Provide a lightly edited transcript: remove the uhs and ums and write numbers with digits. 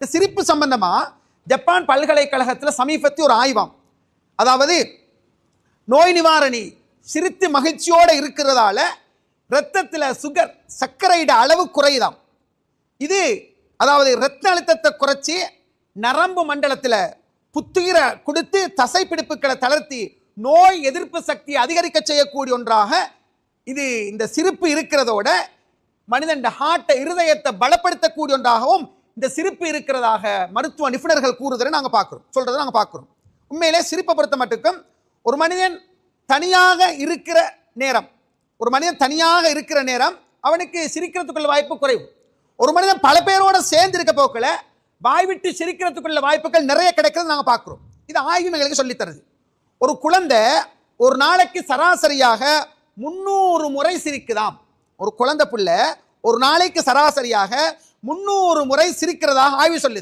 இந்த சிரிப்பு சம்பந்தமா ஜப்பான் பல்கலைக்கழகத்தில் சமீபத்தில் ஒரு ஆய்வாம். அதாவது நோய் நிவாரணி சிரித்து மகிழ்ச்சியோடு இருக்கிறதால இரத்தத்தில் சுகர் சர்க்கரையிட அளவு குறையுதாம். இது அதாவது இரத்த அழுத்தத்தை குறைச்சி நரம்பு மண்டலத்தில் புத்துயிரை கொடுத்து தசை பிடிப்புகளை தளர்த்தி நோய் எதிர்ப்பு சக்தி அதிகரிக்க செய்யக்கூடிய ஒன்றாக இது இந்த சிரிப்பு இருக்கிறதோட மனிதன் ஹார்ட்டை இருதயத்தை பலப்படுத்தக்கூடிய ஒன்றாகவும் இந்த சிரிப்பு இருக்கிறதாக மருத்துவ நிபுணர்கள் கூறுவதை நாங்கள் பார்க்குறோம். உண்மையிலே சிரிப்பை பொறுத்த மட்டுக்கும் ஒரு மனிதன் தனியாக இருக்கிற நேரம் அவனுக்கு சிரிக்கிறதுக்குள்ள வாய்ப்பு குறைவு. ஒரு மனிதன் பல பேரோட சேர்ந்து இருக்க போக்கில் வாய் விட்டு சிரிக்கிறதுக்குள்ள வாய்ப்புகள் நிறைய கிடைக்கிறது நாங்கள் பார்க்குறோம். இது ஆய்வு எங்களுக்கு சொல்லித்தருது. ஒரு குழந்தை ஒரு நாளைக்கு சராசரியாக 300 முறை சிரிக்குதாம். ஒரு குழந்தை புள்ள ஒரு நாளைக்கு சராசரியாக 300 முறை சிரிக்கிறதாக ஆய்வு சொல்லுது.